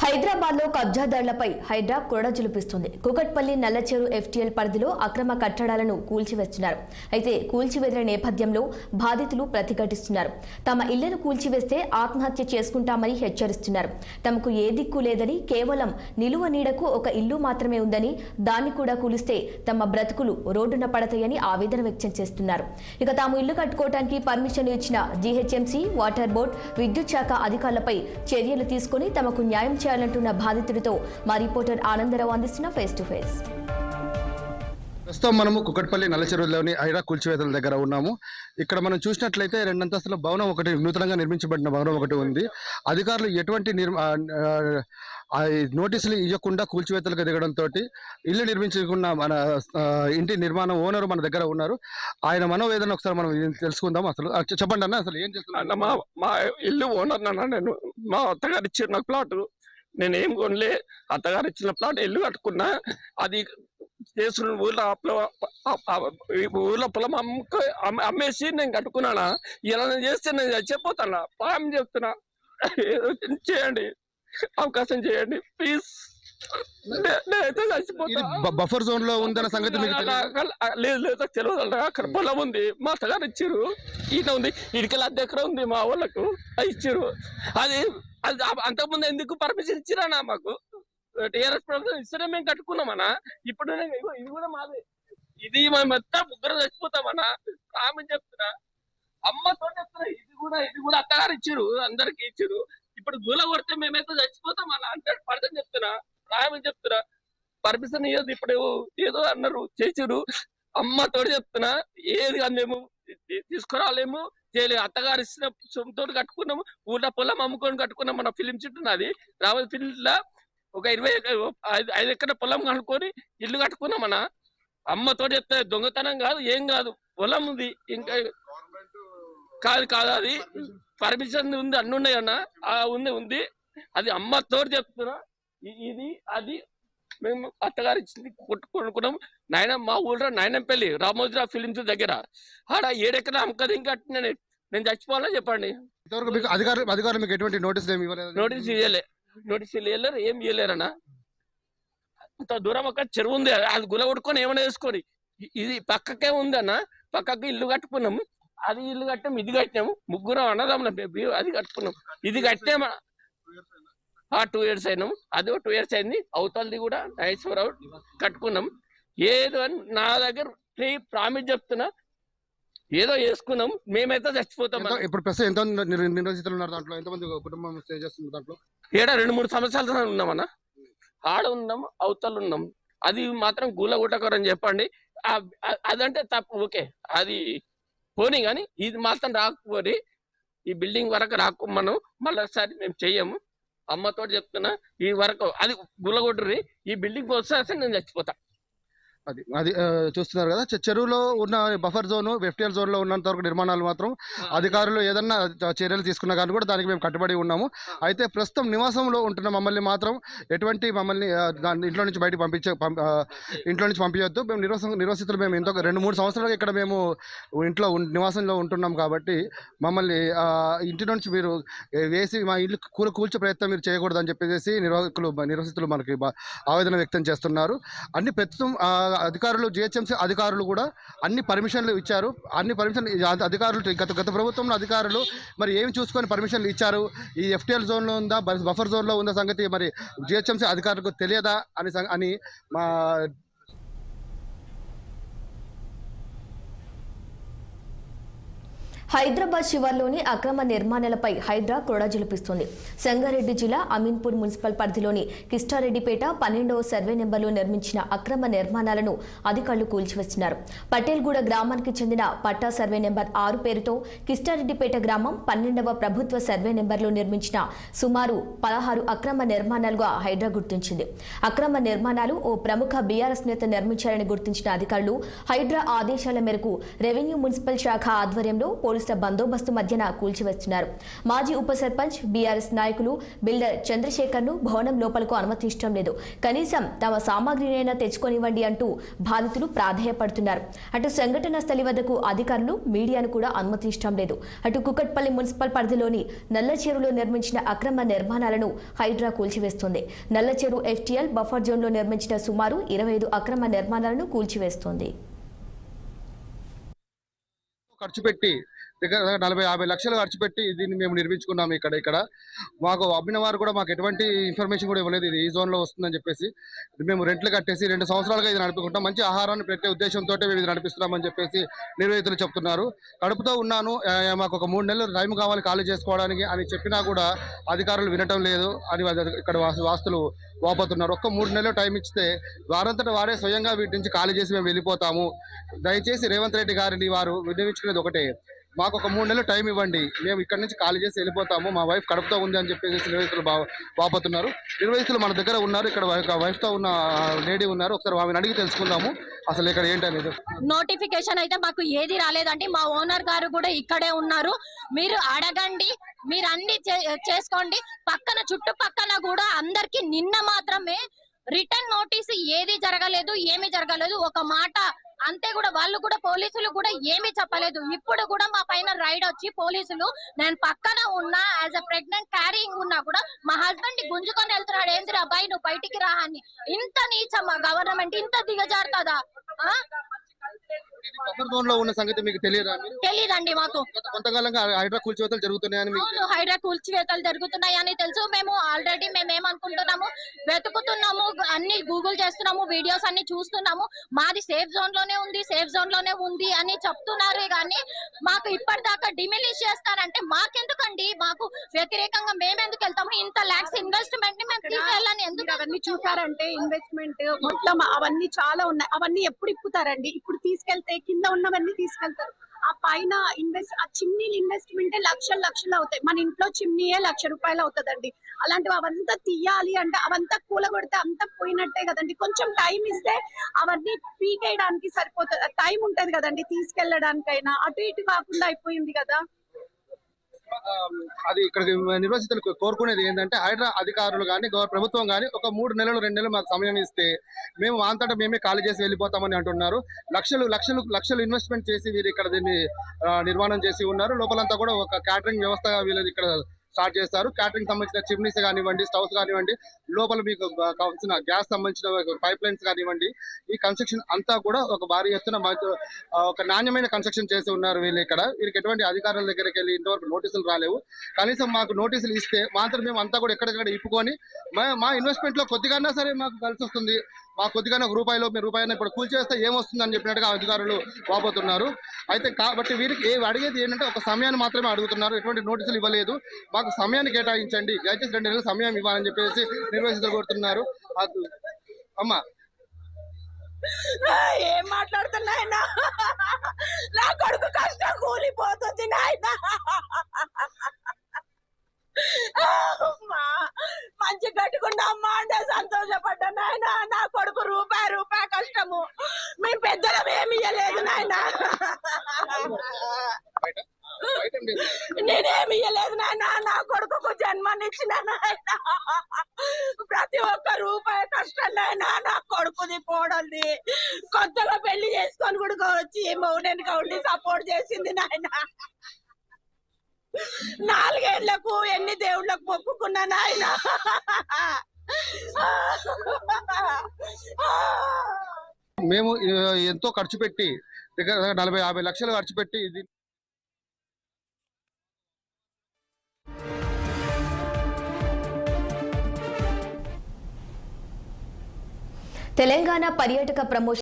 హైదరాబాద్ లో కబ్జాదారులపై హైడ్రా కొరడ జులిపిస్తుంది. కూకట్పల్లి నల్లచెరు ఎఫ్టీఎల్ పరిధిలో అక్రమ కట్టడాలను కూల్చివేస్తున్నారు. అయితే కూల్చివేసిన నేపథ్యంలో బాధితులు ప్రతిఘటిస్తున్నారు. తమ ఇళ్లను కూల్చివేస్తే ఆత్మహత్య చేసుకుంటామని హెచ్చరిస్తున్నారు. తమకు ఏ దిక్కు లేదని, కేవలం నిలువ నీడకు ఒక ఇల్లు మాత్రమే ఉందని, దాన్ని కూడా కూలిస్తే తమ బ్రతుకులు రోడ్డున పడతాయని ఆవేదన వ్యక్తం చేస్తున్నారు. ఇక తాము ఇల్లు కట్టుకోవడానికి పర్మిషన్ ఇచ్చిన జీహెచ్ఎంసీ, వాటర్ బోర్డు, విద్యుత్ శాఖ అధికారులపై చర్యలు తీసుకుని తమకు న్యాయం చేయాలంటున్న బాధితుడితో మా రిపోర్టర్ ఆనందరావు అందిస్తున్న ఫేస్ టు ఫేస్. ప్రస్తుతం మనము కుకట్పల్లి నల్లచెరువులోని హైడ్రా కూల్చివేతల దగ్గర ఉన్నాము. ఇక్కడ మనం చూసినట్లయితే రెండంతస్తుల భవనం ఒకటి, నూతనంగా నిర్మించబడిన భవనం ఒకటి ఉంది. అధికారులు ఎటువంటి నోటీసులు ఇవ్వకుండా కూల్చివేతలకు దిగడంతో ఇల్లు నిర్మించుకున్న మన ఇంటి నిర్మాణం ఓనరు మన దగ్గర ఉన్నారు. ఆయన మనోవేదన ఒకసారి మనం తెలుసుకుందాం. అసలు చెప్పండి అన్న, అసలు ఏం చేస్తున్నారు? మా ఇల్లు ఓనర్ నాన్న, నేను మా అత్తగారు ఇచ్చిన ప్లాట్, నేను ఏం కొనలే. అత్తగారు ఇచ్చిన ప్లాట్ ఇల్లు కట్టుకున్నా. అది చేసుకున్న ఊర్లో పొలం అమ్మేసి నేను కట్టుకున్నానా. ఇలా చేస్తే నేను చచ్చిపోతానా? పాయం చెప్తున్నా, చేయండి, అవకాశం చేయండి ప్లీజ్. నేనైతే చచ్చిపోతా. బఫర్ జోన్ లో ఉందన్న సంగతి లేదు, తెలియదు. అక్కడ పొలం ఉంది, మా అత్తగారు ఇచ్చారు. ఈయన ఉంది, ఇడికల దగ్గర ఉంది, మా వాళ్ళకు ఇచ్చారు. అది అంతకుముందు ఎందుకు పర్మిషన్ ఇచ్చిరానా? మాకు టీఆర్ఎస్ ప్రభుత్వం ఇస్తేనే మేము కట్టుకున్నామన్నా. ఇప్పుడు ఇది కూడా మాది. ఇది మేము మొత్తం ముగ్గురు చచ్చిపోతామన్నా. ఆమె చెప్తున్నా, అమ్మతో చెప్తున్నా. ఇది కూడా అత్తగారు ఇచ్చారు, అందరికి ఇచ్చారు. ఇప్పుడు గుల కొడితే మేమైతే చచ్చిపోతామన్నా. 100% చెప్తున్నా. ఆమె చెప్తున్నా, పర్మిషన్ ఇవ్వదు. ఇప్పుడు ఏదో అన్నారు, చేసారు. అమ్మతో చెప్తున్నా, ఏది మేము తీసుకురాలేము, చేయలేదు. అత్తగారు ఇచ్చిన సొంతో కట్టుకున్నాము. ఊళ్ళో పొలం అమ్ముకొని కట్టుకున్నాం. మన ఫిలిం చుట్టూ నాది రావాలి ఫీల్డ్లో ఒక 25 ఎకరాల పొలం కనుక్కొని ఇల్లు కట్టుకున్నామన్నా. అమ్మతో చెప్తే దొంగతనం కాదు, ఏం కాదు, పొలం ఉంది. ఇంకా కాదు అది పర్మిషన్ ఉంది, అన్ని ఉన్నాయన్నా. ఉంది. అది అమ్మతో చెప్తున్నా. ఇది అది మేము అత్తగారు ఇచ్చింది కొనుక్కున్నాము. మా ఊళ్ళో నాయనంపల్లి రామోజీరావు ఫిలిమ్స్ దగ్గర ఆడ 7 ఎకరాల అమ్మకది. ఇంకా నేను చచ్చిపోవాలని చెప్పండి. అధికారులు మీకు ఎటువంటి నోటీసులు ఏమి ఇవ్వలేదు? నోటీసులు ఇవ్వలేరు, ఏం ఇవ్వలేరన్నా. అంత దూరం ఒక చెరువు ఉంది, అది గుల కొట్టుకొని ఏమైనా వేసుకొని. ఇది పక్కకే ఉంది అన్న, పక్కకి ఇల్లు కట్టుకున్నాము. అది ఇల్లు కట్టాము, ఇది కట్టాము. ముగ్గురం అన్నదమ్ముల అది కట్టుకున్నాం. ఇది కట్టాము 2 years అయినాము. అది 2 years అయింది. అవతలది కూడా నాగేశ్వరరావు కట్టుకున్నాం. ఏదో అని నా దగ్గర ప్రామిస్ చెప్తున్నా, ఏదో వేసుకున్నాం. మేమైతే చచ్చిపోతాం. ఇప్పుడు ప్రస్తుతం ఎంత నిర్వసితులు ఉన్నారు దాంట్లో? ఎంతమంది కుటుంబం స్టే చేస్తున్నారు దాంట్లో? 2-3 సంవత్సరాలతో ఉన్నామన్నా. ఆడ ఉన్నాం, అవతలు ఉన్నాం. అది మాత్రం గుల గుట్టకరని చెప్పండి. అదంటే తప్పు, ఓకే, అది పోనీ. కానీ ఇది మాత్రం రాకపోని, ఈ బిల్డింగ్ వరకు రాకుమ్మను మళ్ళీసారి మేము చెయ్యము. అమ్మతో చెప్తున్నా, ఈ వరకు అది గుల్లగొట్టుర్రి. ఈ బిల్డింగ్ వస్తే నేను చచ్చిపోతా. అది చూస్తున్నారు కదా, చెరువులో ఉన్న బఫర్ జోన్, ఎఫ్టీఎల్ జోన్ లో ఉన్నంత వరకు నిర్మాణాలు మాత్రం అధికారులు ఏదన్నా చర్యలు తీసుకున్నా కానీ కూడా దానికి మేము కట్టుబడి ఉన్నాము. అయితే ప్రస్తుతం నివాసంలో ఉంటున్న మమ్మల్ని మాత్రం మమ్మల్ని ఇంట్లో నుంచి బయటకు పంపించొద్దు. మేము నివసితులు. మేము ఎంతో 2-3 సంవత్సరాలుగా ఇక్కడ మేము ఇంట్లో నివాసంలో ఉంటున్నాం కాబట్టి మమ్మల్ని ఇంటి నుంచి మీరు వేసి మా ఇల్లు కూల్చే ప్రయత్నం మీరు చేయకూడదని చెప్పేసి నివసితులు మనకి ఆవేదన వ్యక్తం చేస్తున్నారు. అన్ని ప్రస్తుతం అధికారులు, జిహెచ్ఎంసీ అధికారులు కూడా అన్ని పర్మిషన్లు ఇచ్చారు. అన్ని పర్మిషన్లు అధికారులు గత ప్రభుత్వంలో అధికారులు మరి ఏమి చూసుకొని పర్మిషన్లు ఇచ్చారు, ఈ ఎఫ్టీఎల్ జోన్లో ఉందా, బఫర్ జోన్లో ఉందా సంగతి మరి జిహెచ్ఎంసీ అధికారులకు తెలియదా అని మా హైదరాబాద్ శివార్లోని అక్రమ నిర్మాణాలపై హైడ్రా కొరడ జులిపిస్తుంది. సంగారెడ్డి జిల్లా అమీన్పూర్ మున్సిపల్ పరిధిలోని కిష్టారెడ్డిపేట 12వ సర్వే నెంబర్లో నిర్మించిన అక్రమ నిర్మాణాలను అధికారులు కూల్చివేస్తున్నారు. పటేల్గూడ గ్రామానికి చెందిన పట్టా సర్వే నెంబర్ 6 పేరుతో కిష్టారెడ్డిపేట గ్రామం 12వ ప్రభుత్వ సర్వే నెంబర్లో నిర్మించిన సుమారు 16 అక్రమ నిర్మాణాలుగా హైడ్రా గుర్తించింది. అక్రమ నిర్మాణాలు ఓ ప్రముఖ బీఆర్ఎస్ నేత నిర్మించారని గుర్తించిన అధికారులు హైడ్రా ఆదేశాల మేరకు రెవెన్యూ మున్సిపల్ శాఖ ఆధ్వర్యంలో పోలీసులు పోలీసుల బందోబస్తు మధ్యన కూల్చివేస్తున్నారు. మాజీ ఉప సర్పంచ్ బీఆర్ఎస్ నాయకులు బిల్డర్ చంద్రశేఖర్ను భవనం లోపలకు అనుమతించడం లేదు. కనీసం తమ సామాగ్రినైనా తెచ్చుకొనివ్వండి అంటూ బాధితులు ప్రాధేయపడుతున్నారు. అటు సంఘటన స్థలి వద్దకు అధికారులు మీడియాను కూడా అనుమతించడం లేదు. అటు కుకట్పల్లి మున్సిపల్ పరిధిలోని నల్లచెరువులో నిర్మించిన అక్రమ నిర్మాణాలను హైడ్రా కూల్చివేస్తుంది. నల్లచెరు ఎఫ్టీఎల్ బఫర్ జోన్లో నిర్మించిన సుమారు 25 అక్రమ నిర్మాణాలను కూల్చివేస్తోంది. ఖర్చు పెట్టి దగ్గర 40-50 లక్షలు ఖర్చు పెట్టి దీన్ని మేము నిర్మించుకున్నాము. ఇక్కడ మాకు అమ్మిన వారు కూడా మాకు ఎటువంటి ఇన్ఫర్మేషన్ కూడా ఇవ్వలేదు. ఇది ఈ జోన్లో వస్తుందని చెప్పేసి మేము రెంట్లు కట్టేసి 2 సంవత్సరాలుగా ఇది నడుపుకుంటాం. మంచి ఆహారాన్ని పెట్టే ఉద్దేశంతో మేము ఇది నడిపిస్తున్నామని చెప్పేసి నిర్వాహితులు చెప్తున్నారు. కడుపుతో ఉన్నాను, మాకు ఒక 3 నెలలు టైం కావాలి ఖాళీ చేసుకోవడానికి అని చెప్పినా కూడా అధికారులు వినటం లేదు అని ఇక్కడ వాస్తులు వాపోతున్నారు. ఒక్క 3 నెలలు టైం ఇస్తే వారంతటా వారే స్వయంగా వీటి నుంచి ఖాళీ చేసి మేము వెళ్ళిపోతాము. దయచేసి రేవంత్ రెడ్డి గారిని వారు విన్నవించుకునేది ఒకటే, మాకు ఒక 3 నెలలు టైం ఇవ్వండి, మేము ఇక్కడ నుంచి ఖాళీ చేసి వెళ్ళిపోతాము, మా వైఫ్ కడుపుతో ఉంది అని చెప్పేసి నిర్వాహితులు వాపోతున్నారు. నిర్వాహితులు మన దగ్గర ఉన్నారు, ఇక్కడ వైఫ్తో ఉన్న లేడీ ఉన్నారు. ఒకసారి ఆమెను అడిగి తెలుసుకుందాము అసలు ఇక్కడ ఏంటనేది. నోటిఫికేషన్ అయితే మాకు ఏది రాలేదండి. మా ఓనర్ గారు కూడా ఇక్కడే ఉన్నారు. మీరు అడగండి, మీరు అన్ని చేసుకోండి. పక్కన చుట్టుపక్కన కూడా అందరికి నిన్న మాత్రమే రిటర్న్ నోటీస్ ఏది జరగలేదు, ఏమి జరగలేదు, ఒక మాట అంతే. కూడా వాళ్ళు కూడా పోలీసులు కూడా ఏమీ చెప్పలేదు. ఇప్పుడు కూడా మా పైన రైడ్ వచ్చి పోలీసులు, నేను పక్కన ఉన్నా యాజ్ అ ప్రెగ్నెంట్ క్యారింగ్ ఉన్నా కూడా మా హస్బెండ్ ని గుంజుకొని వెళ్తున్నాడు. ఏంది అబ్బాయి నువ్వు బయటికి రా అని. ఇంత నీచమా గవర్నమెంట్? ఇంత దిగజారుతుందా? బఫర్ జోన్ లో ఉన్న సంగతి మీకు తెలియదా? తెలీదండి మాకు. కొంతకాలంగా హైడ్రా కూల్చివేతలు జరుగుతున్నాయని హైడ్రా కూల్చివేతలు జరుగుతున్నాయని తెలుసు. మేము ఆల్రెడీ ఏమనుకుంటున్నాము, వెతుకుతున్నాము, అన్ని గూగుల్ చేస్తున్నాము, వీడియోస్ అన్ని చూస్తున్నాము. మాది సేఫ్ జోన్ లోనే ఉంది అని చెప్తున్నారు. కానీ మాకు ఇప్పటిదాకా డిమిలిష్ చేస్తారంటే మాకెందుకండి? మాకు వ్యతిరేకంగా మేమెందుకు వెళ్తాము? ఇంత లాక్స్ ఇన్వెస్ట్మెంట్ ని మేము తీసుకెళ్ళాలని ఎందుకు? అవన్నీ చూసారంటే ఇన్వెస్ట్మెంట్ మొత్తం అవన్నీ చాలా ఉన్నాయి. అవన్నీ ఎప్పుడు ఇప్పుతారండి? ఇప్పుడు తీసుకెళ్తే కింద ఉన్నవన్నీ తీసుకెళ్తారు. ఆ పైన ఆ చిమ్నీలు ఇన్వెస్ట్మెంట్ లక్షలు అవుతాయి. మన ఇంట్లో చిమ్నీయే ₹1,00,000 అవుతుందండి. అలాంటివి అవంతా తీయాలి అంటే అవంతా కూలగొడితే అంతా పోయినట్టే కదండి. కొంచెం టైం ఇస్తే అవన్నీ పీకేయడానికి సరిపోతుంది. టైం ఉంటది కదండి తీసుకెళ్లడానికైనా. అటు ఇటు కాకుండా అయిపోయింది కదా. అది ఇక్కడ నిర్వాసితులు కోరుకునేది ఏంటంటే హైడ్రా అధికారులు కానీ ప్రభుత్వం కానీ ఒక 3 నెలలు 2 నెలలు మాకు సమయం ఇస్తే మేము అంతటా మేమే ఖాళీ చేసి వెళ్ళిపోతామని అంటున్నారు. లక్షలు ఇన్వెస్ట్మెంట్ చేసి వీరు ఇక్కడ దీన్ని నిర్మాణం చేసి ఉన్నారు. లోపలంతా కూడా ఒక క్యాటరింగ్ వ్యవస్థ వీళ్ళది ఇక్కడ స్టార్ట్ చేస్తారు. క్యాటరింగ్ సంబంధించిన చిమ్నీస్ కానివ్వండి, స్టవ్స్ కానివ్వండి, లోపల మీకు కావాల్సిన గ్యాస్ సంబంధించిన పైప్ లైన్స్ కానివ్వండి, ఈ కన్స్ట్రక్షన్ అంతా కూడా ఒక భారీ ఎత్తున ఒక నాణ్యమైన కన్స్ట్రక్షన్ చేసి ఉన్నారు వీళ్ళు ఇక్కడ. వీరికి ఎటువంటి అధికారుల దగ్గరికి వెళ్ళి ఇంతవరకు నోటీసులు రాలేవు. కనీసం మాకు నోటీసులు ఇస్తే మాత్రం మేము అంతా కూడా ఎక్కడెక్కడ ఇప్పుకొని మా ఇన్వెస్ట్మెంట్ లో కొద్దిగా సరే మాకు కలిసి వస్తుంది. మా కొద్దిగా రూపాయలు ఇప్పుడు కూల్చేస్తే ఏమొస్తుంది అని చెప్పినట్టుగా అధికారులు వాపోతున్నారు. అయితే కాబట్టి వీరికి అడిగేది ఏంటంటే ఒక సమయాన్ని మాత్రమే అడుగుతున్నారు. ఎటువంటి నోటీసులు ఇవ్వలేదు. మాకు సమయాన్ని కేటాయించండి, దయచేసి 2 నెలల సమయం ఇవ్వాలని చెప్పేసి నిర్వాసితులు కోరుతున్నారు. అమ్మా ఏం మాట్లాడుతున్నాయన? నా కొడుకు కష్టం కూలిపోతుంది నాయన. మంచి కట్టుకున్నా అమ్మా అంటే సంతోషపడ్డా నాయన. నా కొడుకు రూపాయి కష్టము. మేము పెద్దలం ఏమి ఇయ్యలేదు నాయన. నేనేమి ఇయ్యలేదు నాయన. నా కొడుకు జన్మనిచ్చిన నాయన. ప్రతి ఒక్క రూపాయి కష్టం నాయన. నా కొడుకుది పోవడంది. కొత్తగా పెళ్లి చేసుకొని కూడా వచ్చి మౌనెనక ఉండి సపోర్ట్ చేసింది నాయన. 4 ఏళ్లకు ఎన్ని దేవుళ్ళకు మొక్కుకున్నా నాయన. మేము ఎంతో ఖర్చు పెట్టి దగ్గర 40-50 లక్షలు ఖర్చు పెట్టి ఇది తెలంగాణ పర్యాటక ప్రమోషన్